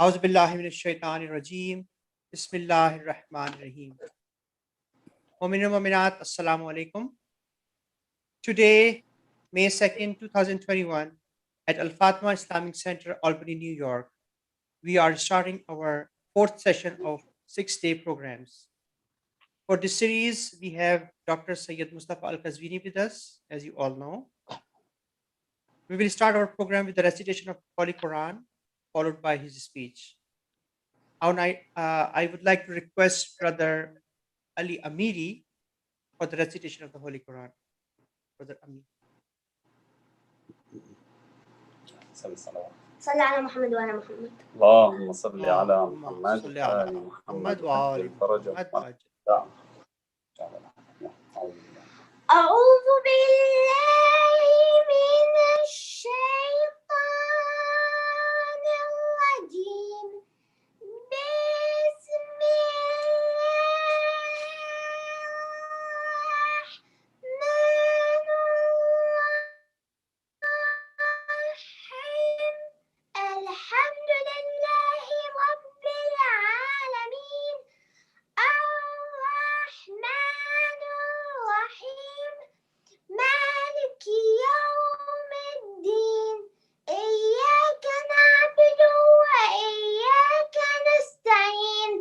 أعوذ بالله من الشيطان الرجيم. بسم الله الرحمن الرحيم. Mu'minin wa mu'minat, Assalamu alaikum. Today, May 2nd, 2021, at Al Fatma Islamic Center, Albany, New York, we are starting our fourth session of 6-day programs. For this series, we have Dr. Sayyid Moustafa al-Qazwini with us, as you all know. We will start our program with the recitation of Holy Quran, followed by his speech. I would like to request Brother Ali Amiri for the recitation of the Holy Quran. Brother Amiri. صل على محمد وعلى محمد. اللهم صل على اللهم محمد صل على وآل محمد محمد وآل الفرج محمد. أعوذ بالله من الشيطان الرجيم. بسم الله الرحمن الرحيم. الحمد لله رب العالمين الرحمن الرحيم مالك يوم الدين. إياك نعبد وإياك نستعين.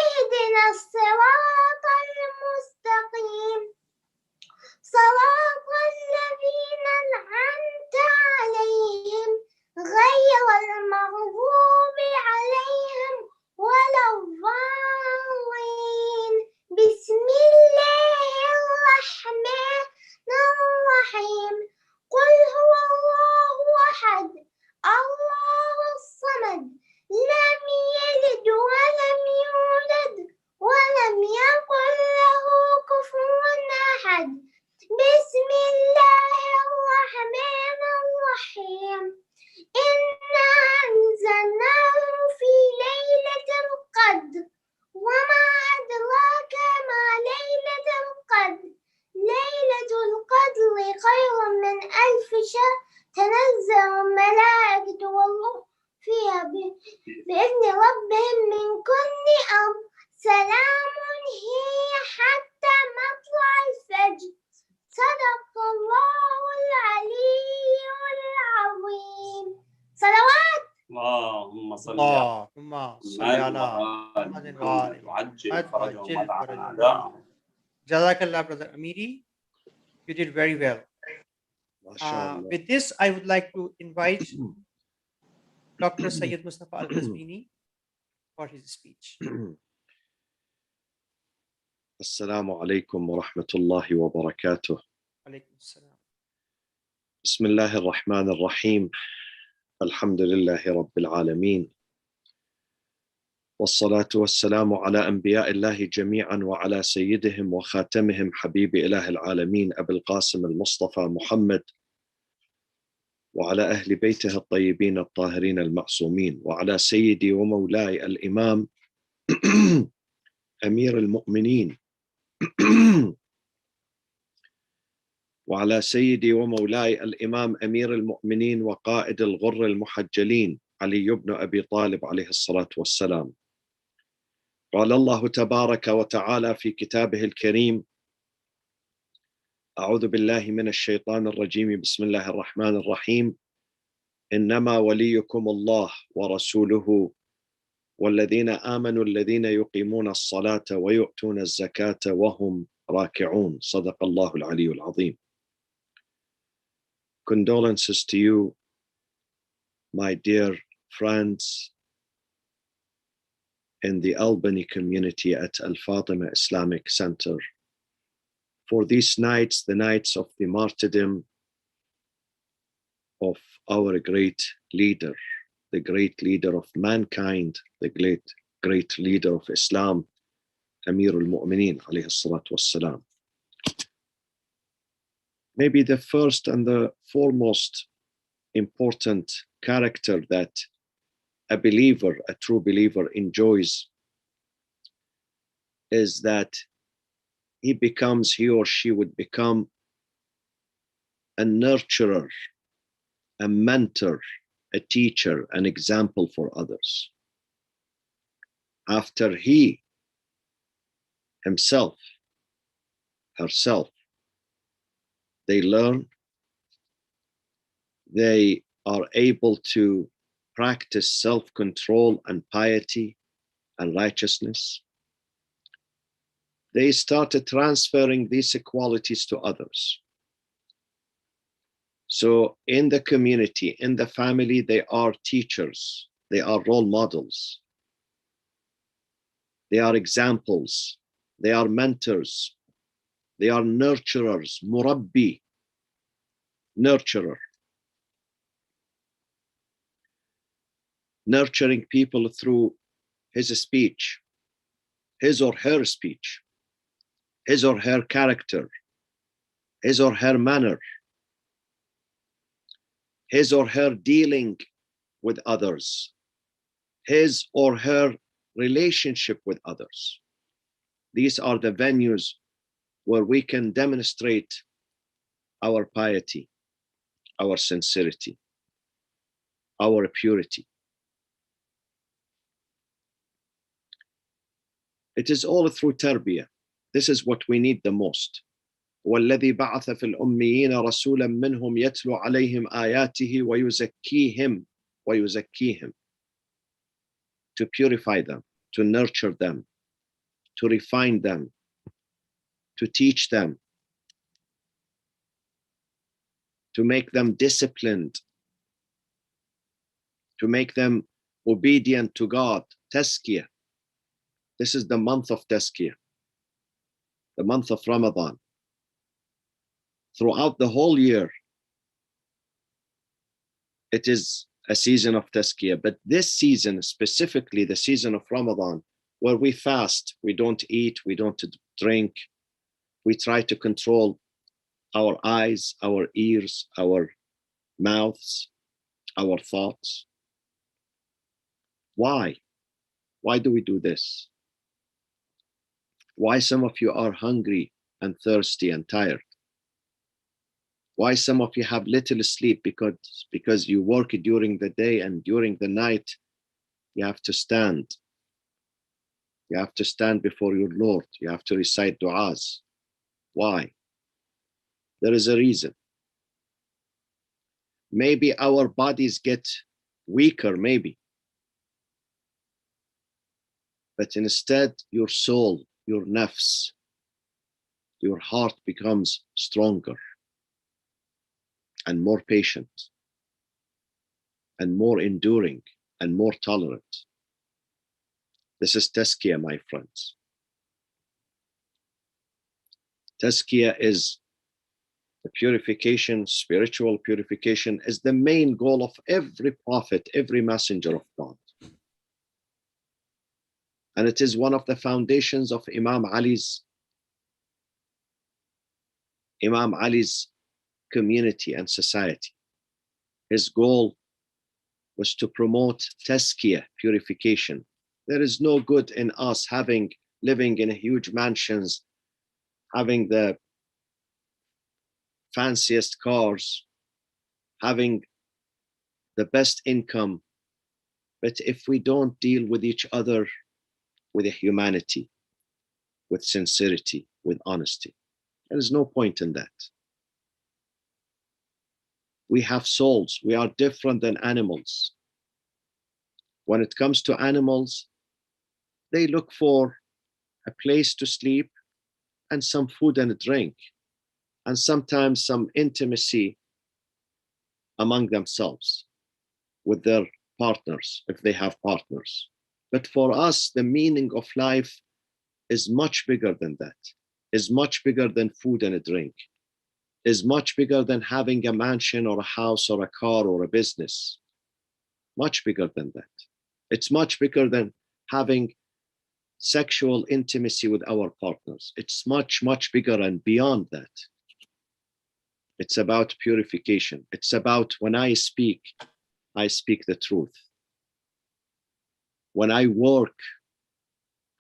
اهدنا الصراط المستقيم صراط الذين أنعمت عليهم غير المغضوب عليهم ولا الضالين. بسم الله الرحمن الرحيم. قل هو الله أحد الله الصمد لم يلد ولم يولد ولم يكن له كفوا أحد. بسم الله الرحمن الرحيم. إنا أنزلناه في ليلة القدر وما أدراك ما ليلة القدر. ليلة القدر خير من 1000 شهر. تنزل الملائكة والروح فيها بإذن ربهم من كل أمر. سلام هي حتى مطلع الفجر. صدق الله العلي العظيم. صلوات. اللهم صل على اللهم صل على محمد وآل وعجل محمد فرجهم وعجل وضع فرجهم. أعدائهم. Jazakallah, Brother Amiri. You did very well. With this, I would like to invite Dr. Sayyid Moustafa al-Qazwini for his speech. السلام عليكم ورحمة الله وبركاته. Alaykum assalam. بسم الله الرحمن الرحيم. الحمد لله رب العالمين، والصلاة والسلام على أنبياء الله جميعا وعلى سيدهم وخاتمهم حبيب إله العالمين أبي القاسم المصطفى محمد، وعلى أهل بيته الطيبين الطاهرين المعصومين، وعلى سيدي ومولاي الإمام أمير المؤمنين وعلى سيدي ومولاي الإمام أمير المؤمنين وقائد الغر المحجلين علي بن أبي طالب عليه الصلاة والسلام. قال الله تبارك وتعالى في كتابه الكريم: أعوذ بالله من الشيطان الرجيم، بسم الله الرحمن الرحيم. إنما وليكم الله ورسوله والذين آمنوا الذين يقيمون الصلاة ويؤتون الزكاة وهم راكعون. صدق الله العلي العظيم. Condolences to you, my dear friends in the Albany community at Al Fatima Islamic Center, for these nights, the nights of the martyrdom of our great leader, the great leader of mankind, the great leader of Islam, Amir al-Mu'mineen alayhi salatu wassalam. Maybe the first and the foremost important character that a believer, a true believer, enjoys is that he or she would become a nurturer, a mentor, a teacher, an example for others. after he himself, herself, they learn, they are able to practice self-control and piety and righteousness, they started transferring these qualities to others. So in the community, in the family, they are teachers, they are role models, they are examples, they are mentors, they are nurturers, murabbi, nurturer, nurturing people through his speech, his or her speech, his or her character, his or her manner, his or her dealing with others, his or her relationship with others. These are the venues where we can demonstrate our piety, our sincerity, our purity. It is all through tarbiyah. This is what we need the most. والذي بعث في الأميين رسولا منهم يتلو عليهم آياته ويزكيهم, to purify them, to nurture them, to refine them, to teach them, to make them disciplined, to make them obedient to God. Tazkiyah. This is the month of Tazkiyah, the month of Ramadan. Throughout the whole year, it is a season of Tazkiyah, but this season, specifically the season of Ramadan, where we fast, we don't eat, we don't drink, we try to control our eyes, our ears, our mouths, our thoughts. Why? Why do we do this? Why some of you are hungry and thirsty and tired? Why some of you have little sleep? Because you work during the day and during the night, you have to stand. You have to stand before your Lord. You have to recite du'as. Why? There is a reason. Maybe our bodies get weaker, maybe. But instead, your soul, your nafs, your heart becomes stronger and more patient and more enduring and more tolerant. This is Tazkiyah, my friends. Tazkiyah is the purification, spiritual purification is the main goal of every prophet, every messenger of God. And it is one of the foundations of Imam Ali's community and society. His goal was to promote tazkiyah, purification. There is no good in us living in huge mansions, having the fanciest cars, having the best income, but if we don't deal with each other with humanity, with sincerity, with honesty, there is no point in that. We have souls. We are different than animals. When it comes to animals, they look for a place to sleep and some food and a drink, and sometimes some intimacy among themselves with their partners, if they have partners. But for us, the meaning of life is much bigger than that, is much bigger than food and a drink, is much bigger than having a mansion or a house or a car or a business. Much bigger than that. It's much bigger than having sexual intimacy with our partners. It's much, much bigger and beyond that. It's about purification. It's about when I speak the truth. When I work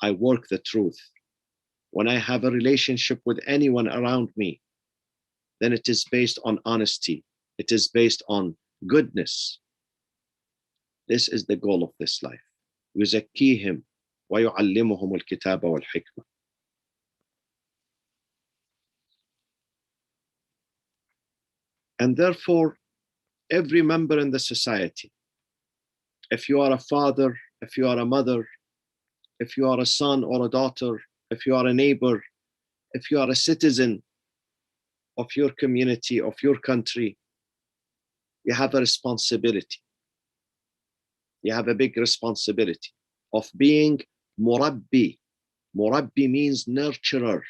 the truth. When I have a relationship with anyone around me, then it is based on honesty. It is based on goodness. This is the goal of this life. Yuzakkihim ويعلمهم الكتاب والحكمة. And therefore, every member in the society, if you are a father, if you are a mother, if you are a son or a daughter, if you are a neighbor, if you are a citizen of your community, of your country, you have a responsibility. You have a big responsibility of being murabbi. Murabbi means nurturer.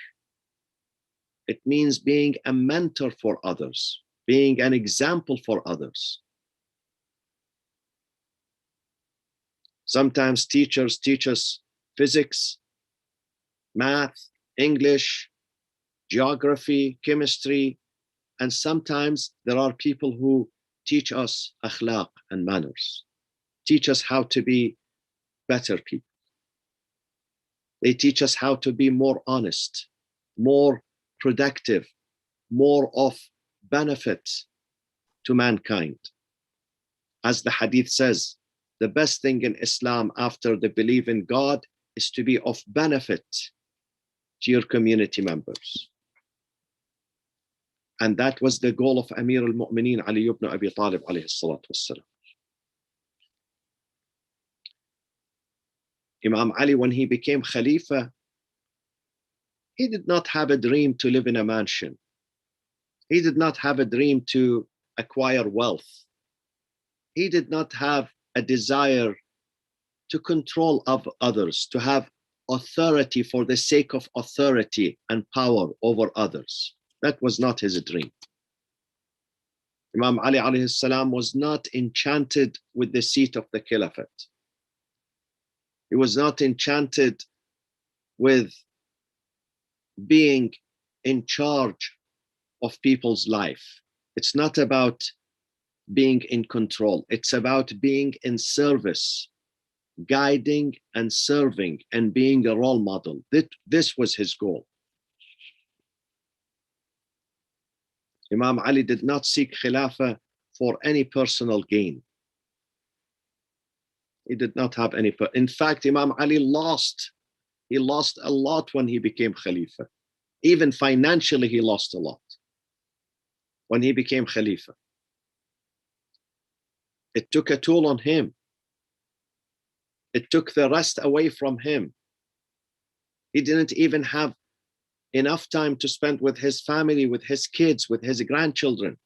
It means being a mentor for others, being an example for others. Sometimes teachers teach us physics, math, English, geography, chemistry, and sometimes there are people who teach us akhlaq and manners, teach us how to be better people. They teach us how to be more honest, more productive, more of benefit to mankind. As the hadith says, the best thing in Islam after the belief in God is to be of benefit to your community members. And that was the goal of Amir al-Mu'mineen Ali ibn Abi Talib alayhi salatu wassalam. Imam Ali, when he became Khalifa, he did not have a dream to live in a mansion. He did not have a dream to acquire wealth. He did not have a desire to control of others, to have authority for the sake of authority and power over others. That was not his dream. Imam Ali alayhi salam was not enchanted with the seat of the Caliphate. He was not enchanted with being in charge of people's life. It's not about being in control. It's about being in service, guiding and serving and being a role model. This was his goal. Imam Ali did not seek Khilafah for any personal gain. He did not have any. In fact, Imam Ali lost. He lost a lot when he became Khalifa. Even financially, he lost a lot when he became Khalifa. It took a toll on him. It took the rest away from him. He didn't even have enough time to spend with his family, with his kids, with his grandchildren.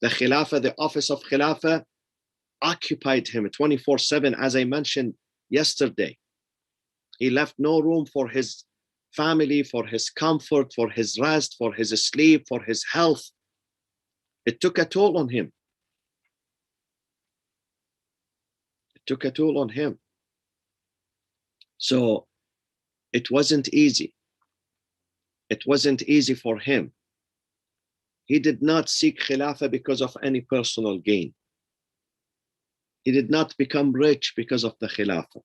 The Khilafah, the office of Khilafah, occupied him 24/7, as I mentioned yesterday. He left no room for his family, for his comfort, for his rest, for his sleep, for his health. It took a toll on him. It took a toll on him. So it wasn't easy. It wasn't easy for him. He did not seek Khilafah because of any personal gain. He did not become rich because of the Khilafah.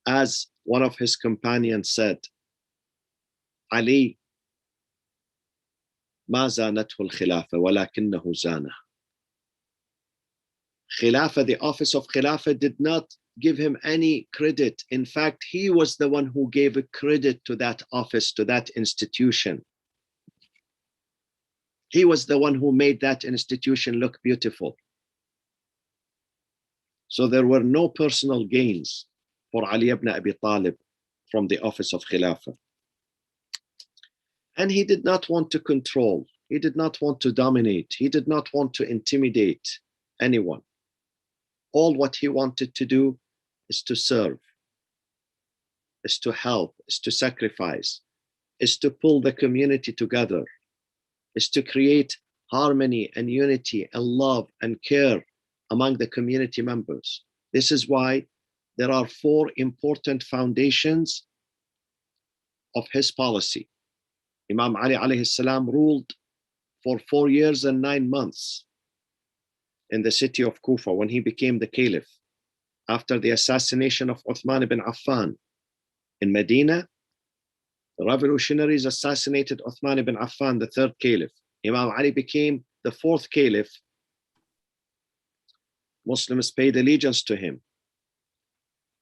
As one of his companions said, Ali, ما زانته الخلافة ولكنه زانه. Khilafah, the office of Khilafah, did not give him any credit. In fact, he was the one who gave a credit to that office, to that institution. He was the one who made that institution look beautiful. So there were no personal gains for Ali ibn Abi Talib from the office of Khilafah. And he did not want to control. He did not want to dominate. He did not want to intimidate anyone. All what he wanted to do is to serve, is to help, is to sacrifice, is to pull the community together, is to create harmony and unity and love and care among the community members. This is why there are 4 important foundations of his policy. Imam Ali alayhi salam ruled for 4 years and 9 months in the city of Kufa when he became the caliph. After the assassination of Uthman ibn Affan in Medina, the revolutionaries assassinated Uthman ibn Affan, the 3rd caliph. Imam Ali became the 4th caliph Muslims paid allegiance to him.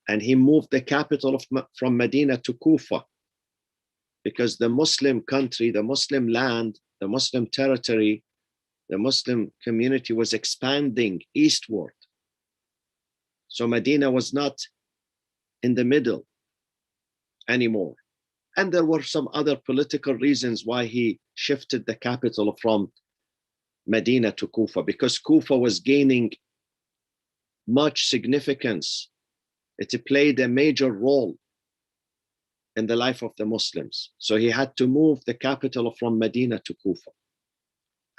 And he moved the capital from Medina to Kufa, because the Muslim country, the Muslim land, the Muslim territory, the Muslim community was expanding eastward. So Medina was not in the middle anymore. And there were some other political reasons why he shifted the capital from Medina to Kufa, because Kufa was gaining much significance. It played a major role in the life of the Muslims. So he had to move the capital from Medina to Kufa.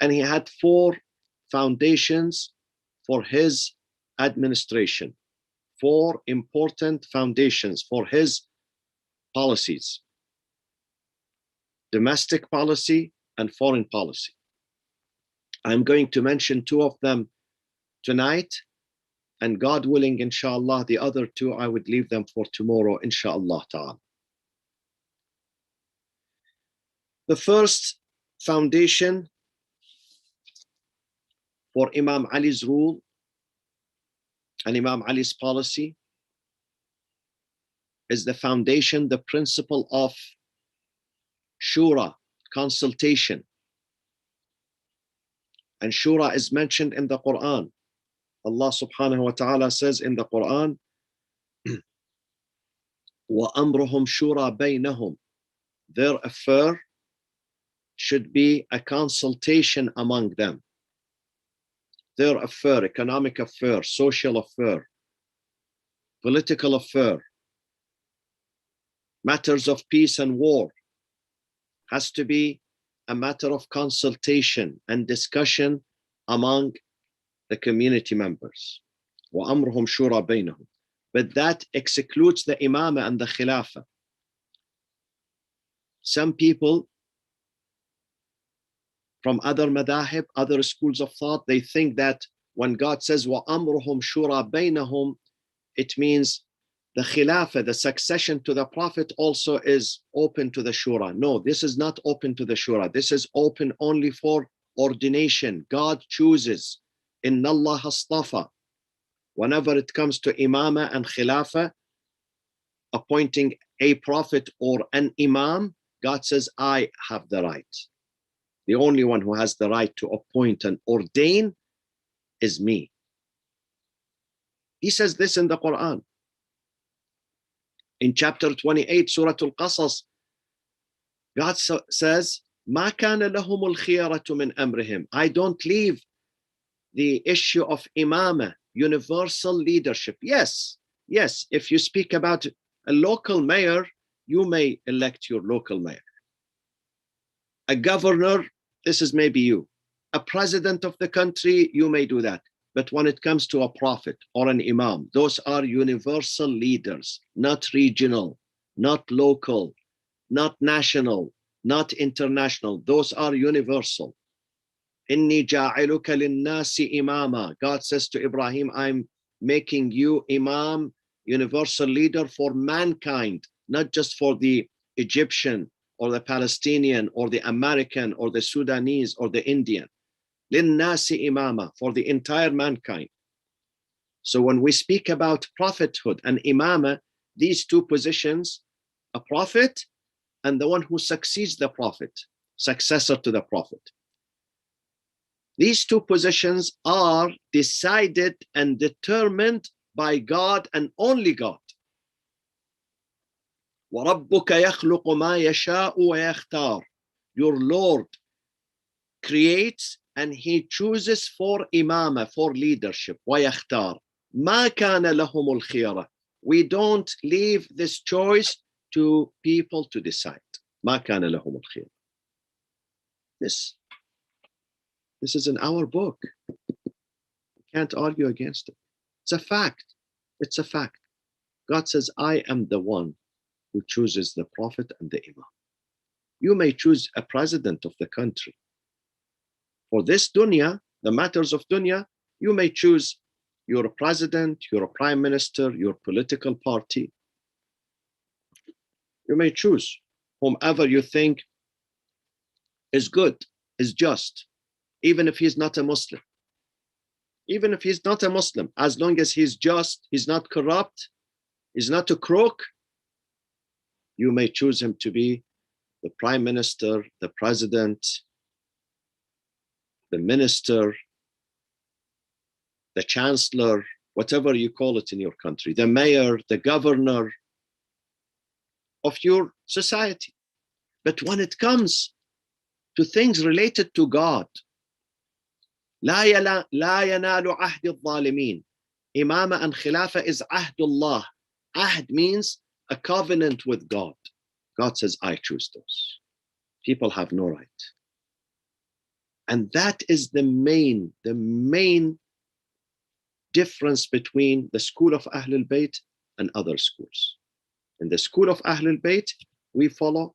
And he had 4 foundations for his administration, 4 important foundations for his policies: domestic policy and foreign policy. I'm going to mention 2 of them tonight, and God willing, inshallah, the other 2, I would leave them for tomorrow, inshallah ta'ala. The first foundation for Imam Ali's rule and Imam Ali's policy is the foundation, the principle of shura, consultation. And shura is mentioned in the Quran. Allah subhanahu wa ta'ala says in the Quran, وَأَمْرُهُمْ شُورَى بَيْنَهُمْ. Their affair should be a consultation among them. Their affair, economic affair, social affair, political affair, matters of peace and war, has to be a matter of consultation and discussion among the community members. وَأَمْرُهُمْ شُورَى بَيْنَهُمْ. But that excludes the imamah and the khilafah. Some people from other madahib, other schools of thought, they think that when God says وَأَمْرُهُمْ شُورَى بَيْنَهُمْ, it means the khilafah, the succession to the Prophet, also is open to the shura. No, this is not open to the shura. This is open only for ordination. God chooses. Inna Allah astafa. Whenever it comes to imamah and khilafah, appointing a prophet or an imam, God says, I have the right. The only one who has the right to appoint and ordain is me. He says this in the Quran. In chapter 28, Surah Al-Qasas, God says, مَا كَانَ لَهُمُ الْخِيَرَةُ مِنْ أَمْرِهِمْ. I don't leave the issue of imamah, universal leadership. Yes, if you speak about a local mayor, you may elect your local mayor. A governor, this is maybe you. A president of the country, you may do that. But when it comes to a prophet or an imam, those are universal leaders, not regional, not local, not national, not international. Those are universal. Inni ja'aluka linnasi imama. God says to Ibrahim, I'm making you imam, universal leader for mankind, not just for the Egyptian or the Palestinian or the American or the Sudanese or the Indian. Linnasi imama, for the entire mankind. So when we speak about prophethood and imama, these 2 positions, a prophet and the one who succeeds the prophet, successor to the prophet. These 2 positions are decided and determined by God and only God. وَرَبُّكَ يَخْلُقُ مَا يَشَاءُ وَيَخْتَارُ. Your Lord creates and he chooses for imamah, for leadership. وَيَخْتَارُ. مَا كَانَ لَهُمُ الْخِيَرَةُ. We don't leave this choice to people to decide. مَا كَانَ لَهُمُ الْخِيَرَةُ. This is in our book. You can't argue against it. It's a fact. It's a fact. God says, I am the one who chooses the prophet and the imam. You may choose a president of the country. For this dunya, the matters of dunya, you may choose your president, your prime minister, your political party. You may choose whomever you think is good, is just, even if he's not a Muslim. even if he's not a Muslim, as long as he's just, he's not corrupt, he's not a crook, you may choose him to be the prime minister, the president, the minister, the chancellor, whatever you call it in your country, the mayor, the governor of your society. But when it comes to things related to God, لا ينال عهد الظالمين. Imama and Khilafah is ahdullah. Ahd means a covenant with God. God says, I choose those. People have no right. And that is the main difference between the school of Ahlul Bayt and other schools. In the school of Ahlul Bayt, we follow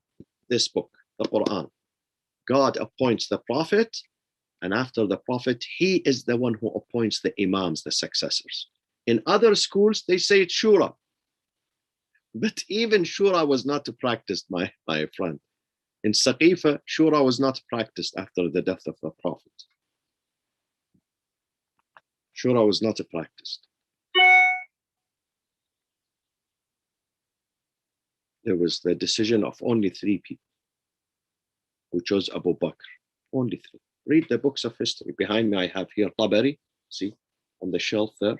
this book, the Quran. God appoints the Prophet, and after the Prophet, he is the one who appoints the Imams, the successors. In other schools, they say it's Shura. But even Shura was not practiced, my friend. In Saqifa, Shura was not practiced after the death of the Prophet. Shura was not practiced. There was the decision of only 3 people who chose Abu Bakr. Only 3. Read the books of history. Behind me, I have here Tabari. See, on the shelf there,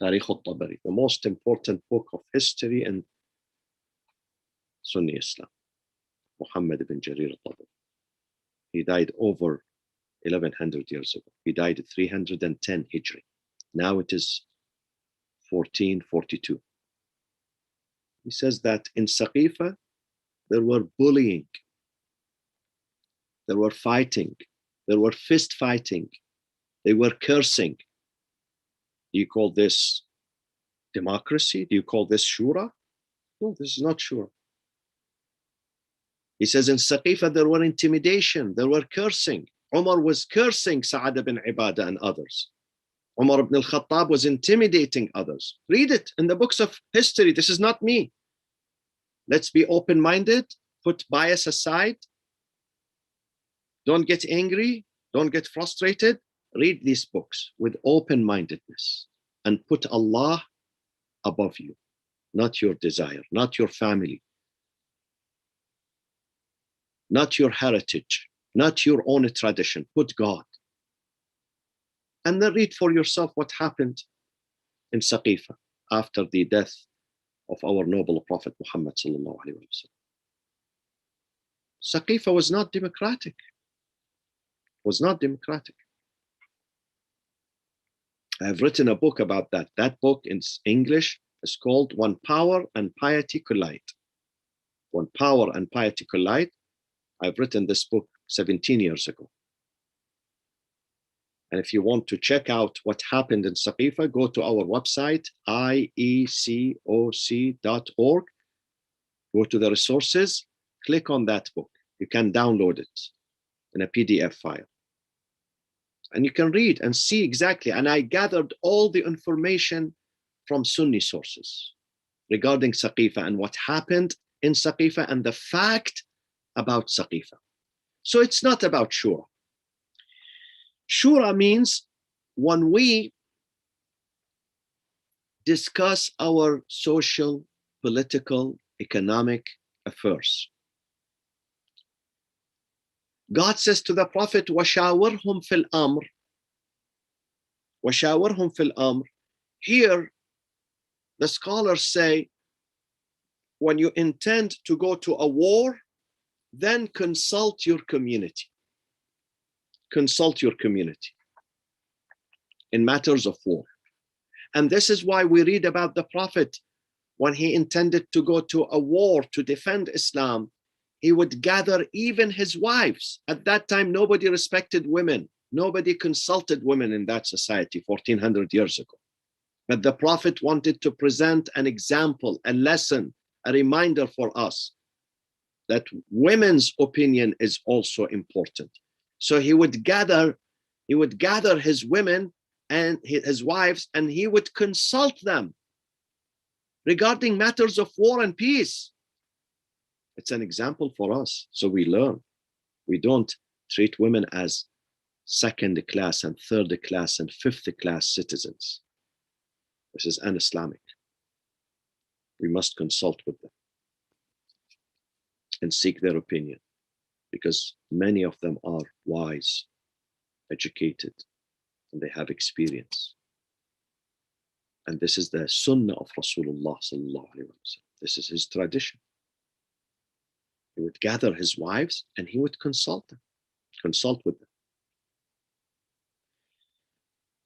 Tarikh al-Tabari, the most important book of history in Sunni Islam. Muhammad ibn Jarir al-Tabari. He died over 1100 years ago. He died at 310 Hijri. Now it is 1442. He says that in Saqifa, there were bullying, there were fighting, there were fist fighting, they were cursing. Do you call this democracy? Do you call this Shura? No, this is not Shura. He says in Saqifa, there were intimidation, there were cursing. Umar was cursing Sa'ad ibn Ibadah and others. Umar ibn al-Khattab was intimidating others. Read it in the books of history. This is not me. Let's be open-minded, put bias aside. Don't get angry, don't get frustrated. Read these books with open-mindedness and put Allah above you, not your desire, not your family, not your heritage, not your own tradition. Put God. And then read for yourself what happened in Saqifa after the death of our noble Prophet Muhammad sallallahu alaihi wasallam. Saqifa was not democratic. Was not democratic. I have written a book about that. That book in English is called When Power and Piety Collide. When Power and Piety Collide. I've written this book 17 years ago. And if you want to check out what happened in Saqifa, go to our website, iecoc.org. Go to the resources, click on that book. You can download it in a PDF file. And you can read and see exactly. And I gathered all the information from Sunni sources regarding Saqifa and what happened in Saqifa and the fact about Saqifa. So it's not about Shura. Shura means when we discuss our social, political, economic affairs. God says to the Prophet, وَشَاوِرْهُمْ فِي الْأَمْرِ. وَشَاوِرْهُمْ فِي الْأَمْرِ. Here, the scholars say, when you intend to go to a war, then consult your community. Consult your community in matters of war. And this is why we read about the Prophet when he intended to go to a war to defend Islam. He would gather even his wives. At that time, nobody respected women. Nobody consulted women in that society 1400 years ago. But the Prophet wanted to present an example, a lesson, a reminder for us that women's opinion is also important. So he would gather his women and his wives, and he would consult them regarding matters of war and peace. It's an example for us, so we learn. We don't treat women as second class and third class and fifth class citizens. This is un-Islamic. We must consult with them and seek their opinion, because many of them are wise, educated, and they have experience. And this is the sunnah of Rasulullah sallallahu alaihi wasallam. This is his tradition. He would gather his wives and he would consult with them.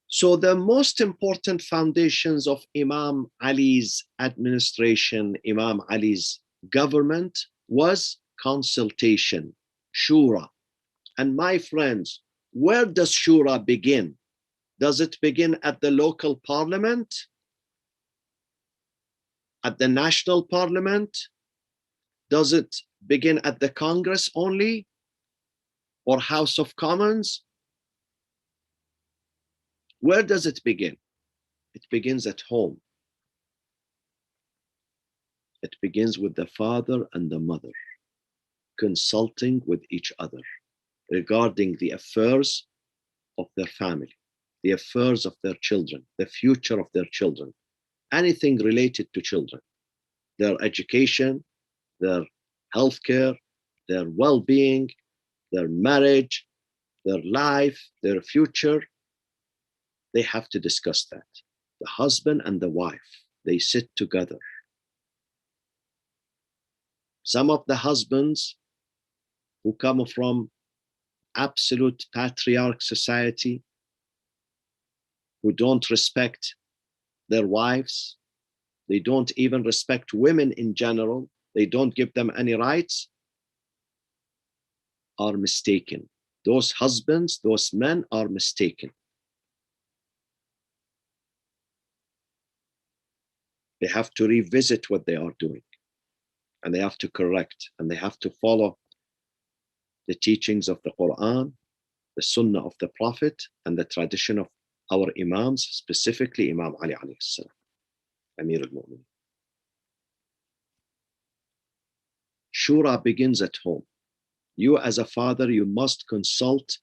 So the most important foundations of Imam Ali's administration, Imam Ali's government, was consultation, shura. And my friends, where does shura begin? Does it begin at the local parliament? At the national parliament? Does it begin at the Congress only? Or House of Commons? Where does it begin? It begins at home. It begins with the father and the mother consulting with each other regarding the affairs of their family, the affairs of their children, the future of their children, anything related to children, their education, their healthcare, their well-being, their marriage, their life, their future. They have to discuss that. The husband and the wife, they sit together. Some of the husbands who come from absolute patriarch society, who don't respect their wives, they don't even respect women in general, they don't give them any rights, are mistaken. Those husbands, those men are mistaken. They have to revisit what they are doing, and they have to correct, and they have to follow the teachings of the Quran, the Sunnah of the Prophet, and the tradition of our Imams, specifically Imam Ali alayhi salam, Amir al-Mu'minin. Shura begins at home. You as a father, you must consult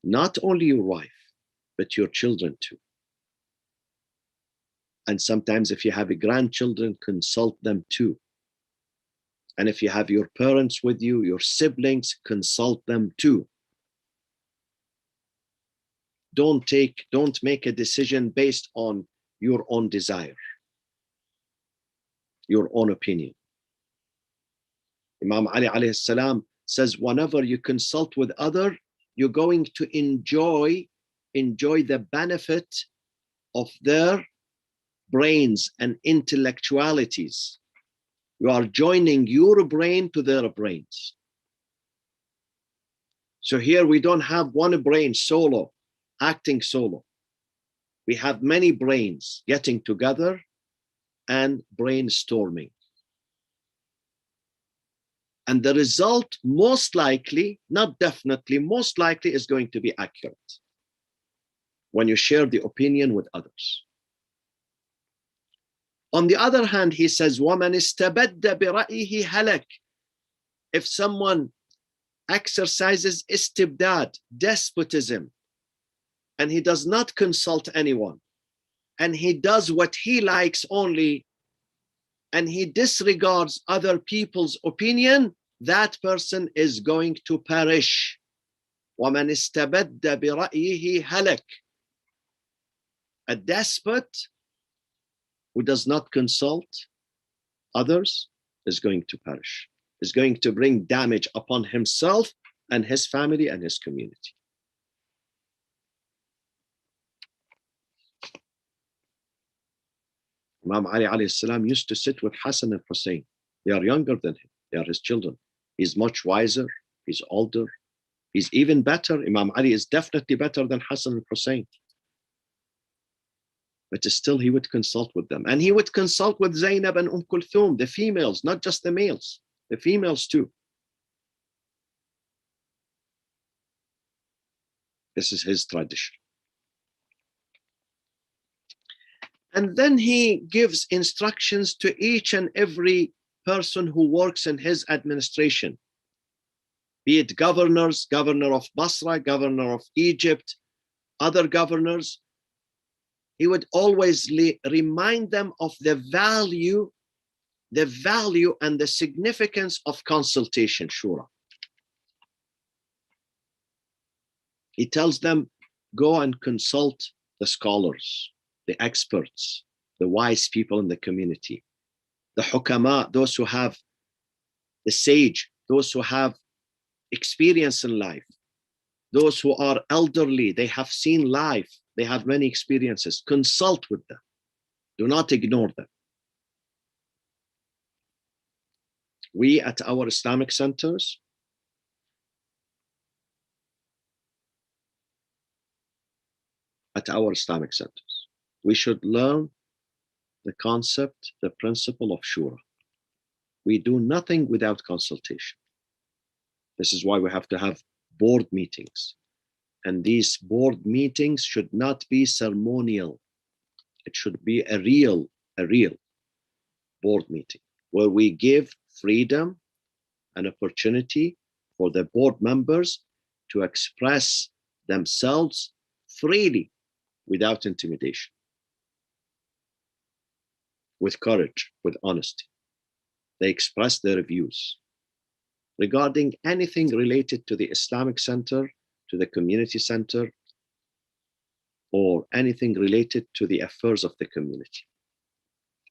not only your wife, but your children too. And sometimes if you have grandchildren, consult them too. And if you have your parents with you, your siblings, consult them too. Don't make a decision based on your own desire, your own opinion. Imam Ali alayhi salam says, whenever you consult with others, you're going to enjoy the benefit of their brains and intellectualities. You are joining your brain to their brains. So here we don't have one brain solo, acting solo. We have many brains getting together and brainstorming. And the result, most likely, not definitely, most likely is going to be accurate when you share the opinion with others. On the other hand, he says, وَمَنِ اسْتَبَدَّ بِرَأْيِهِ هَلَكَ. If someone exercises istibdad, despotism, and he does not consult anyone, and he does what he likes only, and he disregards other people's opinion, that person is going to perish. وَمَنِ اسْتَبَدَّ بِرَأْيِهِ هَلَكَ. A despot who does not consult others is going to perish, is going to bring damage upon himself and his family and his community. Imam Ali alayhi salam used to sit with Hassan and Hussein. They are younger than him. They are his children. He's much wiser. He's older. He's even better. Imam Ali is definitely better than Hassan and Hussein. But still he would consult with them. And he would consult with Zainab and Kulthum, the females, not just the males, the females too. This is his tradition. And then he gives instructions to each and every person who works in his administration. be it governors, governor of Basra, governor of Egypt, other governors, he would always remind them of the value and the significance of consultation, shura. He tells them, go and consult the scholars, the experts, the wise people in the community, the hukama, those who have the sage, those who have experience in life, those who are elderly, they have seen life, they have many experiences. Consult with them. Do not ignore them. We at our Islamic centers, we should learn the concept, the principle of shura. We do nothing without consultation. This is why we have to have board meetings. And these board meetings should not be ceremonial. It should be a real board meeting where we give freedom and opportunity for the board members to express themselves freely without intimidation, with courage, with honesty. They express their views regarding anything related to the Islamic Center, to the community center, or anything related to the affairs of the community.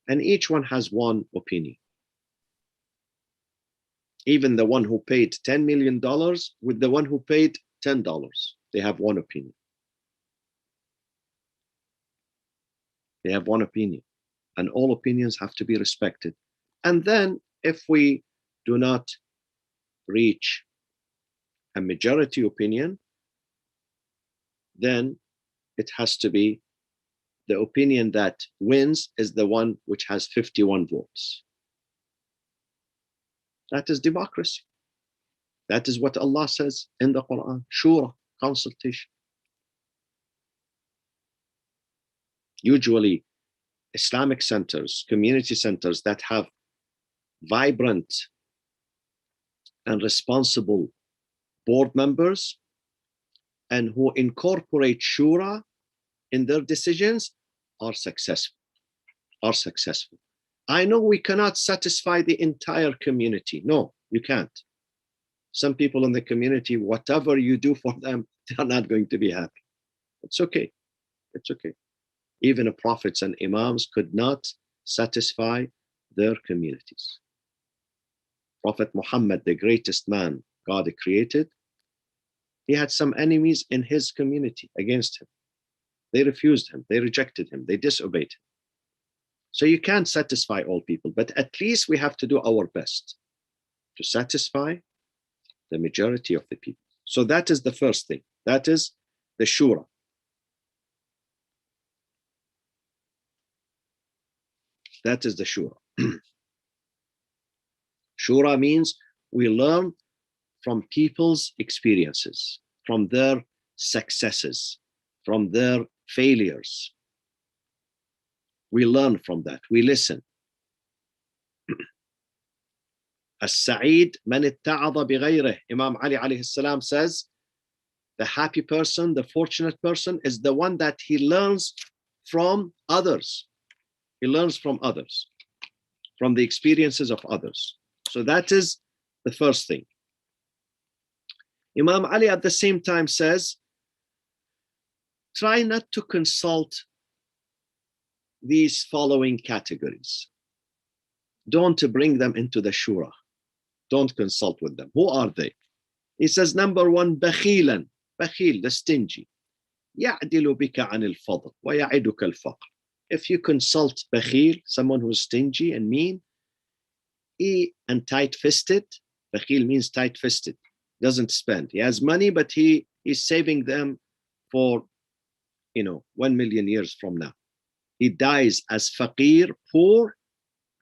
And each one has one opinion. Even the one who paid $10 million with the one who paid $10, they have one opinion. They have one opinion, and all opinions have to be respected. And then if we do not reach a majority opinion, then it has to be the opinion that wins is the one which has 51 votes. That is democracy. That is what Allah says in the Quran, shura, consultation. Usually, Islamic centers, community centers that have vibrant and responsible board members and who incorporate shura in their decisions are successful. I know we cannot satisfy the entire community. No, you can't. Some people in the community, whatever you do for them, they're not going to be happy. It's okay. It's okay. Even prophets and imams could not satisfy their communities. Prophet Muhammad, the greatest man God created, he had some enemies in his community against him. They refused him, they rejected him, they disobeyed him. So you can't satisfy all people, but at least we have to do our best to satisfy the majority of the people. So that is the first thing. That is the shura. That is the shura. Shura means we learn from people's experiences, from their successes, from their failures. We learn from that. We listen. As-Sa'id man itta'adha bighayrihi. Imam Ali alayhi salam says, the happy person, the fortunate person is the one that he learns from others. He learns from others, from the experiences of others. So that is the first thing. Imam Ali at the same time says, try not to consult these following categories. Don't bring them into the shura. Don't consult with them. Who are they? He says, number one, bakhilan. Bakhil, the stingy. يعدل بك عن الفضل ويعدك الفقر. If you consult bakhil, someone who's stingy and mean, and tight-fisted, bakhil means tight-fisted, doesn't spend. He has money, but he's saving them for, 1 million years from now. He dies as faqir, poor,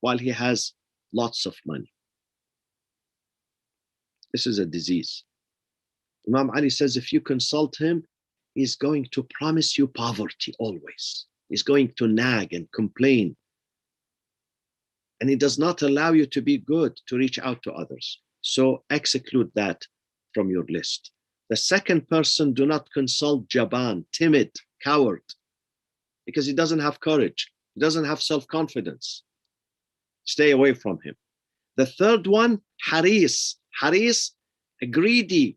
while he has lots of money. This is a disease. Imam Ali says, if you consult him, he's going to promise you poverty always. He's going to nag and complain. And he does not allow you to be good, to reach out to others. So exclude that from your list. The second person, do not consult Jaban, timid, coward, because he doesn't have courage. He doesn't have self-confidence. Stay away from him. The third one, Haris. Haris, greedy.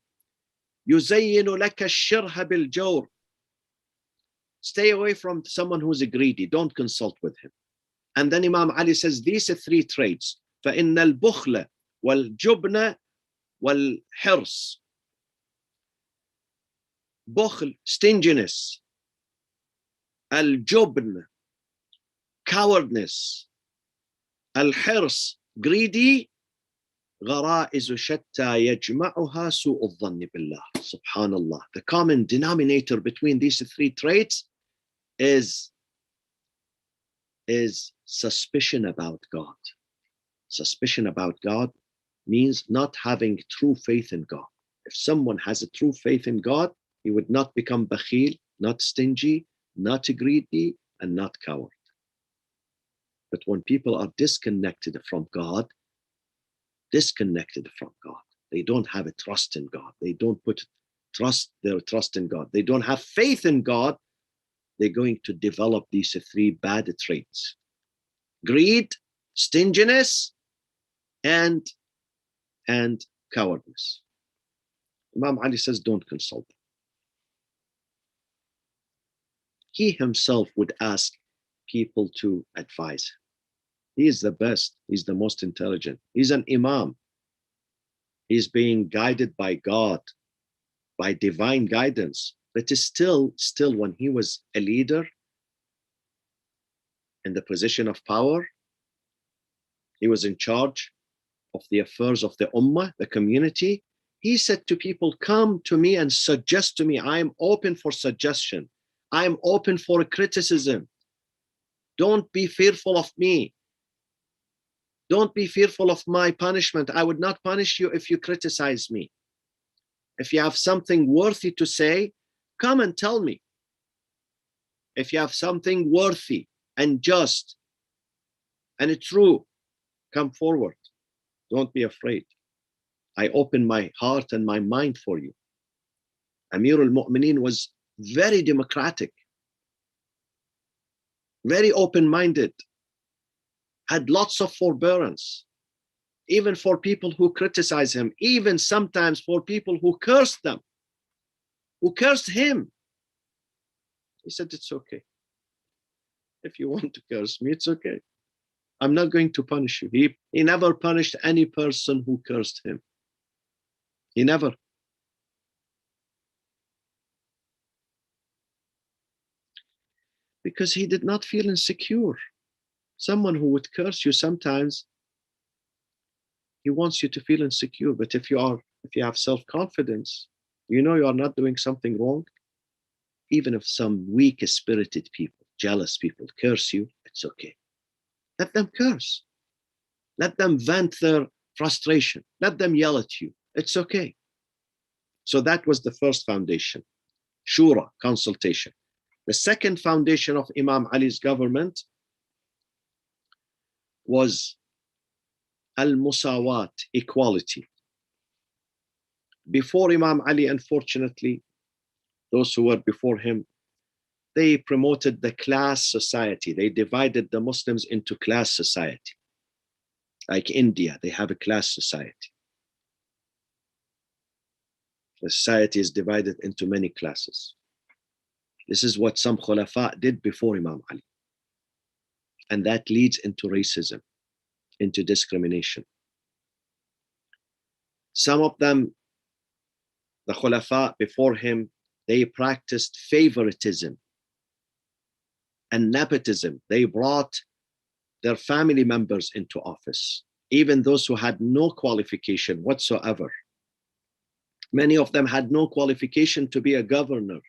يُزَيِّنُ لَكَ الشِّرْهَ بِالْجَوْرِ. Stay away from someone who's greedy. Don't consult with him. And then Imam Ali says these are three traits. فَإِنَّ الْبُخْلَ وَالْجُبْنَ وَالْحِرْص. Bukhl, stinginess. Al-jubn, cowardness. Al-hirs, greedy. غرائز شتى يجمعها سوء الظن بالله. Subhanallah. The common denominator between these three traits is suspicion about God. Suspicion about God means not having true faith in God. If someone has a true faith in God, he would not become bakhil, not stingy, not greedy, and not coward. But when people are disconnected from God, they don't have a trust in God. They don't put their trust in God. They don't have faith in God. They're going to develop these three bad traits: greed, stinginess, and cowardness. Imam Ali says, don't consult him. He himself would ask people to advise him. He is the best. He's the most intelligent. He's an imam. He's being guided by God, by divine guidance. But still, when he was a leader in the position of power, he was in charge of the affairs of the ummah, the community. He said to people, come to me and suggest to me. I am open for suggestion. I am open for criticism. Don't be fearful of me. Don't be fearful of my punishment. I would not punish you if you criticize me. If you have something worthy to say, come and tell me. If you have something worthy and just and true, come forward. Don't be afraid. I open my heart and my mind for you. Amir al-Mu'mineen was very democratic, very open-minded, had lots of forbearance, even for people who criticize him, even sometimes for people who cursed them, who cursed him. He said, it's okay. If you want to curse me, it's okay. I'm not going to punish you. He never punished any person who cursed him. He never. Because he did not feel insecure. Someone who would curse you sometimes, he wants you to feel insecure. But if you have self-confidence, you know you are not doing something wrong. Even if some weak-spirited people, jealous people curse you, it's okay. Let them curse. Let them vent their frustration. Let them yell at you. It's okay. So that was the first foundation, shura, consultation. The second foundation of Imam Ali's government was al-musawat, equality. Before Imam Ali, unfortunately, those who were before him, they promoted the class society. They divided the Muslims into class society. Like India, they have a class society. The society is divided into many classes. This is what some Khulafa did before Imam Ali. And that leads into racism, into discrimination. Some of them, the Khulafa before him, they practiced favoritism and nepotism. They brought their family members into office, even those who had no qualification whatsoever. Many of them had no qualification to be a governor,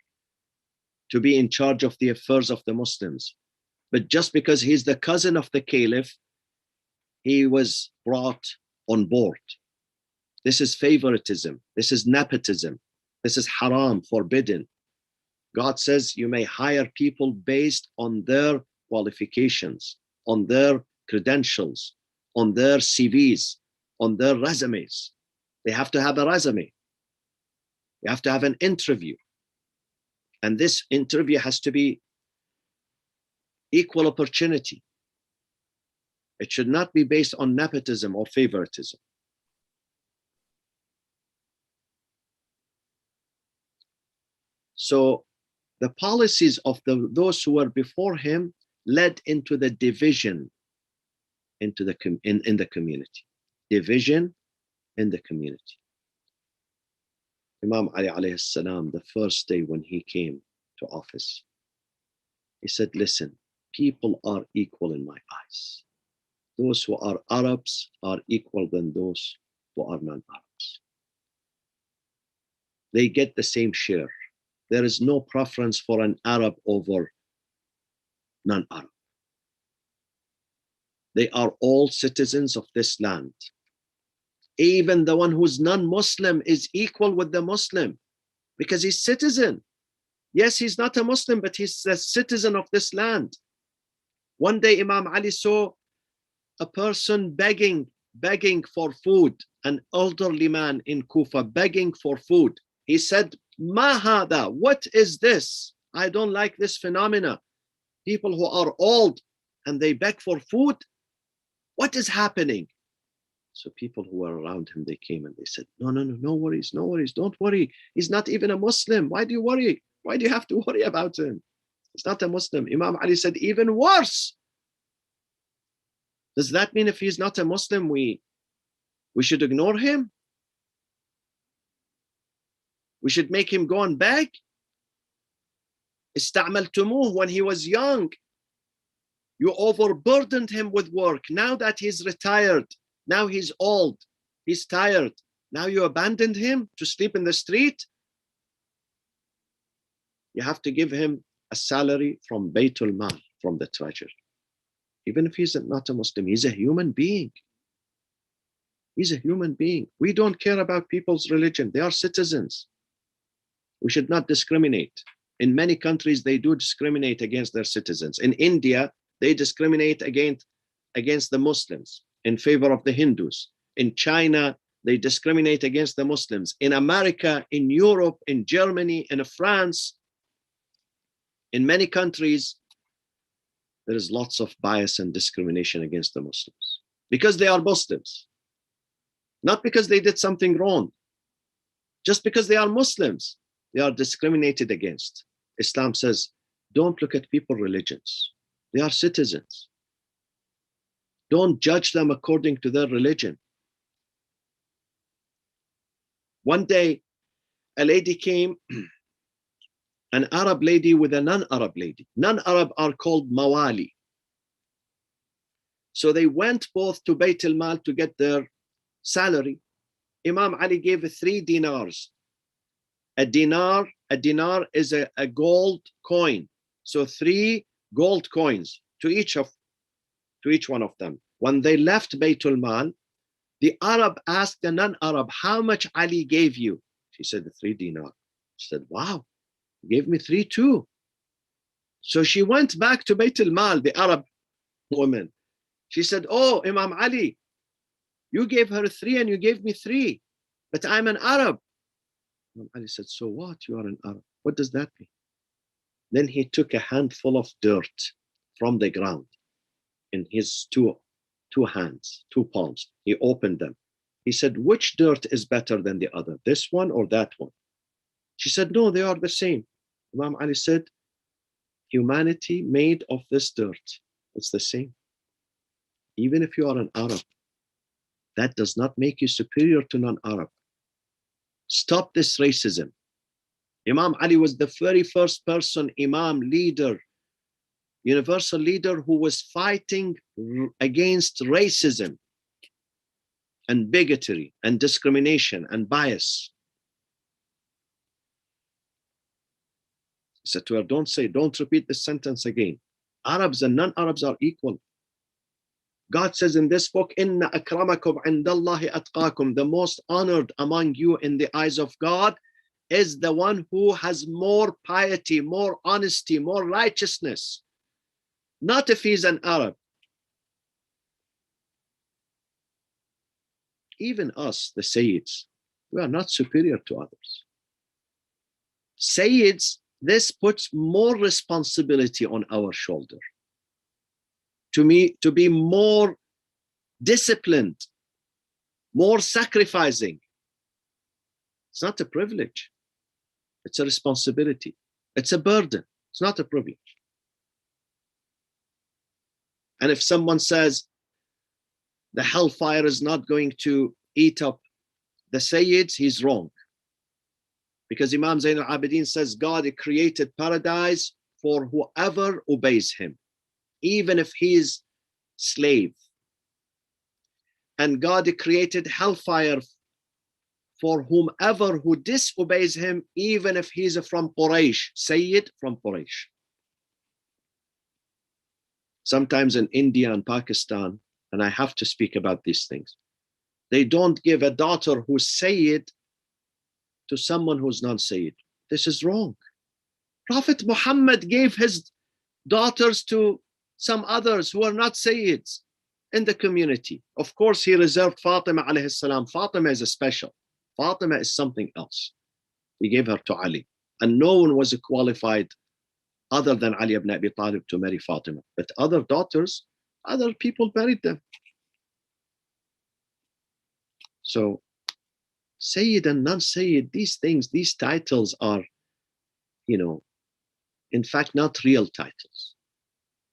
to be in charge of the affairs of the Muslims. But just because he's the cousin of the caliph, he was brought on board. This is favoritism. This is nepotism. This is haram, forbidden. God says you may hire people based on their qualifications, on their credentials, on their CVs, on their resumes. They have to have a resume. You have to have an interview. And this interview has to be equal opportunity. It should not be based on nepotism or favoritism. So the policies of those who were before him led into the division in the community. Division in the community. Imam Ali alayhi salam, the first day when he came to office, he said, listen, people are equal in my eyes. Those who are Arabs are equal than those who are non-Arabs. They get the same share. There is no preference for an Arab over non-Arab. They are all citizens of this land. Even the one who's non-Muslim is equal with the Muslim because he's citizen. Yes, he's not a Muslim, but he's a citizen of this land. One day Imam Ali saw a person begging for food, an elderly man in Kufa begging for food. He said, Ma hada, what is this? I don't like this phenomena. People who are old and they beg for food. What is happening? So people who were around him, they came and they said, no worries, don't worry. He's not even a Muslim. Why do you worry? Why do you have to worry about him? He's not a Muslim. Imam Ali said, even worse. Does that mean if he's not a Muslim, we should ignore him? We should make him go and beg? Ista'maltumuh when he was young. You overburdened him with work. Now that he's retired, now he's old, he's tired. Now you abandoned him to sleep in the street? You have to give him a salary from Baytul Mal, from the treasury. Even if he's not a Muslim, he's a human being. He's a human being. We don't care about people's religion. They are citizens. We should not discriminate. In many countries, they do discriminate against their citizens. In India, they discriminate against the Muslims in favor of the Hindus. In China, they discriminate against the Muslims. In America, in Europe, in Germany, in France, in many countries, there is lots of bias and discrimination against the Muslims because they are Muslims, not because they did something wrong. Just because they are Muslims, they are discriminated against. Islam says, don't look at people's religions. They are citizens. Don't judge them according to their religion. One day, a lady came, an Arab lady with a non-Arab lady. Non-Arab are called mawali. So they went both to Bayt al-Mal to get their salary. Imam Ali gave 3 dinars. A dinar is a gold coin. So 3 gold coins to each one of them. When they left Bayt al-Mal, the Arab asked the non-Arab, how much Ali gave you? She said, 3 dinar. She said, wow, he gave me 3 too. So she went back to Bayt al-Mal, the Arab woman. She said, oh, Imam Ali, you gave her 3 and you gave me 3, but I'm an Arab. Imam Ali said, so what? You are an Arab. What does that mean? Then he took a handful of dirt from the ground in his two hands, 2 palms. He opened them. He said, which dirt is better than the other, this one or that one? She said, no, they are the same. Imam Ali said, humanity made of this dirt, it's the same. Even if you are an Arab, that does not make you superior to non-Arab. Stop this racism. Imam Ali was the very first person, Imam, leader, universal leader who was fighting against racism and bigotry and discrimination and bias. He said to her, don't repeat this sentence again. Arabs and non-Arabs are equal. God says in this book, Inna akramakum indallahi atqakum, the most honored among you in the eyes of God is the one who has more piety, more honesty, more righteousness. Not if he's an Arab. Even us, the Sayyids, we are not superior to others. Sayyids, this puts more responsibility on our shoulder. To be more disciplined, more sacrificing. It's not a privilege. It's a responsibility. It's a burden. It's not a privilege. And if someone says the hellfire is not going to eat up the Sayyids, he's wrong. Because Imam Zain al-Abidin says God created paradise for whoever obeys him, even if he is slave. And God created hellfire for whomever who disobeys him, even if he's from Quraysh, Sayyid from Quraysh. Sometimes in India and Pakistan, and I have to speak about these things, they don't give a daughter who's Sayyid to someone who's non-Sayyid. This is wrong. Prophet Muhammad gave his daughters to some others who are not Sayyids in the community. Of course, he reserved Fatima alayhi salam. Fatima is a special. Fatima is something else. He gave her to Ali. And no one was qualified other than Ali ibn Abi Talib to marry Fatima. But other daughters, other people married them. So Sayyid and non-Sayyid, these things, these titles are, in fact, not real titles.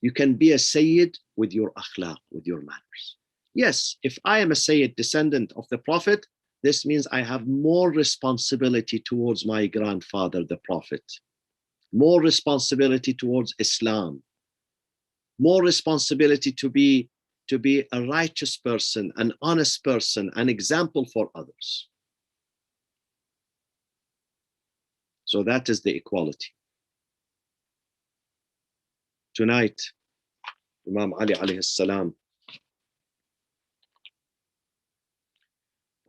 You can be a Sayyid with your akhlaq, with your manners. Yes, if I am a Sayyid, descendant of the Prophet, this means I have more responsibility towards my grandfather, the Prophet, more responsibility towards Islam, more responsibility to be a righteous person, an honest person, an example for others. So that is the equality. Tonight, Imam Ali alayhi salam,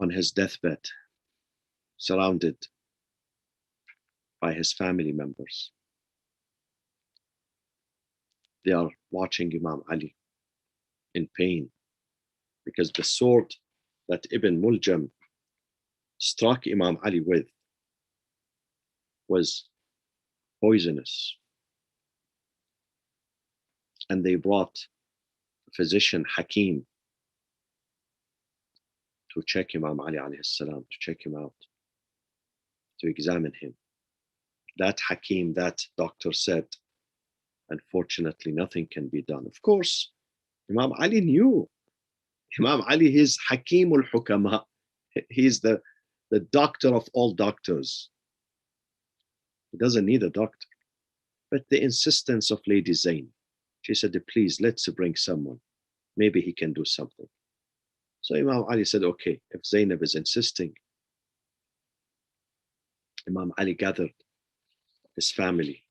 on his deathbed, surrounded by his family members. They are watching Imam Ali in pain because the sword that Ibn Muljam struck Imam Ali with was poisonous. And they brought the physician Hakim to check Imam Ali alayhi salam, to check him out, to examine him. That Hakim, that doctor said, unfortunately, nothing can be done. Of course, Imam Ali knew. Imam Ali is Hakim al-Hukama. He's the doctor of all doctors. He doesn't need a doctor. But the insistence of Lady Zain, she said, please, let's bring someone. Maybe he can do something. So Imam Ali said, okay, if Zainab is insisting. Imam Ali gathered his family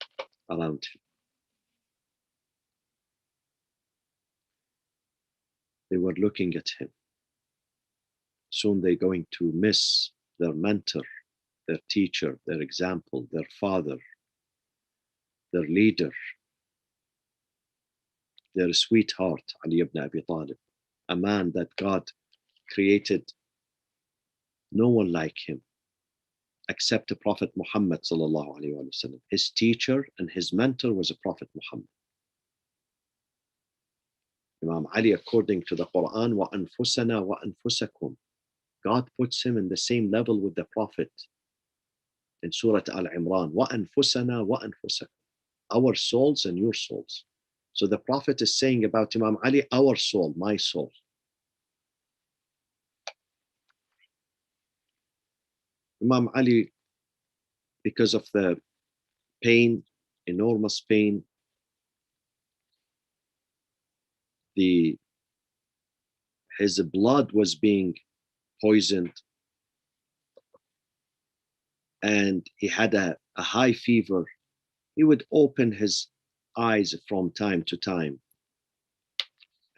around him. They were looking at him. Soon they're going to miss their mentor, their teacher, their example, their father, their leader, their sweetheart, Ali ibn Abi Talib, a man that God created no one like him except the Prophet Muhammad sallallahu alaihi wasallam. His teacher and his mentor was a Prophet Muhammad. Imam Ali, according to the Quran, wa anfusana wa anfusakum, God puts him in the same level with the Prophet in Surah Al-Imran, wa anfusana wa anfusakum, our souls and your souls. So the Prophet is saying about Imam Ali, our soul, my soul. Imam Ali, because of the pain, enormous pain, his blood was being poisoned, and he had a high fever. He would open his eyes from time to time,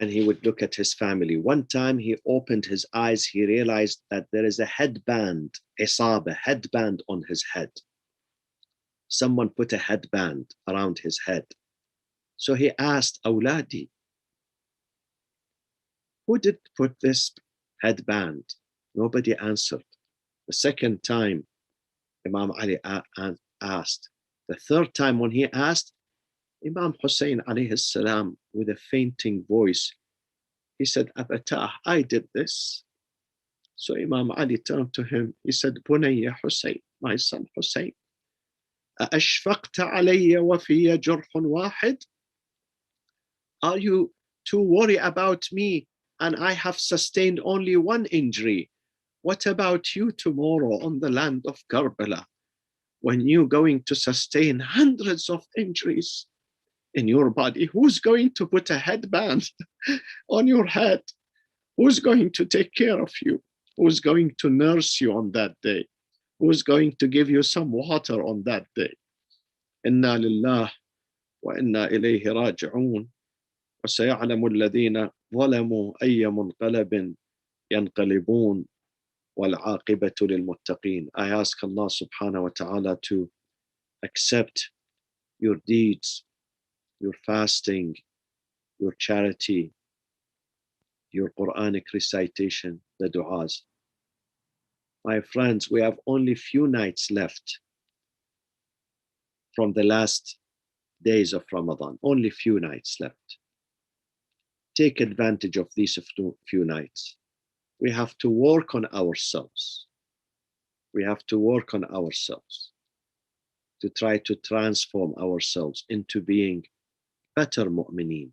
and he would look at his family. One time he opened his eyes, he realized that there is a headband, isaba, headband on his head. Someone put a headband around his head. So he asked, Awladi, who did put this headband? Nobody answered. The second time, Imam Ali asked. The third time when he asked, Imam Hussein alayhi salam, with a fainting voice, he said, Abatah, I did this. So Imam Ali turned to him. He said, Bunayya Hussein, my son Hussein, أأشفقت علي وفي جرح واحد? Are you too worried about me and I have sustained only one injury? What about you tomorrow on the land of Karbala when you're going to sustain hundreds of injuries in your body? Who's going to put a headband on your head? Who's going to take care of you? Who's going to nurse you on that day? Who's going to give you some water on that day? Inna lillah wa inna ilayhi raji'un. وسيعلم الذين ظلموا أي منقلب ينقلبون والعاقبة للمتقين. I ask Allah subhanahu wa ta'ala to accept your deeds, your fasting, your charity, your Quranic recitation, the du'as. My friends, we have only few nights left from the last days of Ramadan, only few nights left. Take advantage of these few nights. We have to work on ourselves. We have to work on ourselves to try to transform ourselves into being better mu'mineen,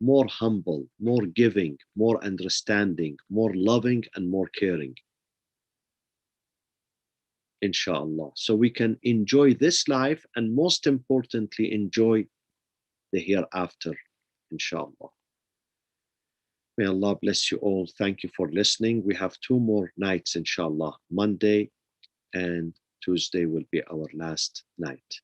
more humble, more giving, more understanding, more loving, and more caring. Inshallah. So we can enjoy this life and most importantly, enjoy the hereafter. Inshallah. May Allah bless you all. Thank you for listening. We have 2 more nights, inshallah. Monday and Tuesday will be our last night.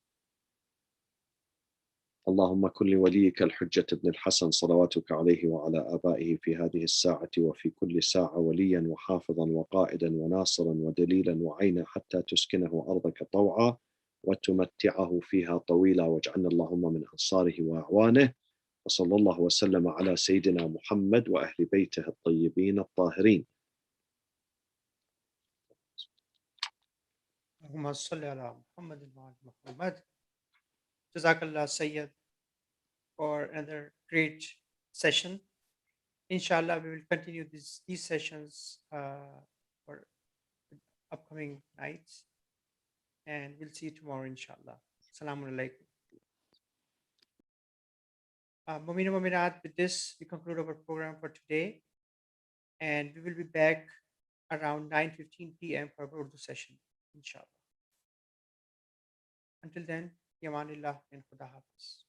اللهم كن لوليك الحجة بن الحسن صلواتك عليه وعلى آبائه في هذه الساعة وفي كل ساعة وليا وحافظا وقائدا وناصرا ودليلا وعينا حتى تسكنه أرضك طوعا وتمتعه فيها طويلا واجعلنا اللهم من أنصاره وأعوانه وصلى الله وسلم على سيدنا محمد وأهل بيته الطيبين الطاهرين. اللهم صل على محمد وعلى محمد. Jazakallah Sayyid for another great session. Inshallah, we will continue these sessions for upcoming nights. And we'll see you tomorrow, inshallah. Assalamu alaikum. Mu'min and Mu'minat, with this, we conclude our program for today. And we will be back around 9:15 p.m. for our Urdu session, inshallah. Until then, Yamanillah and Khuda Hafiz.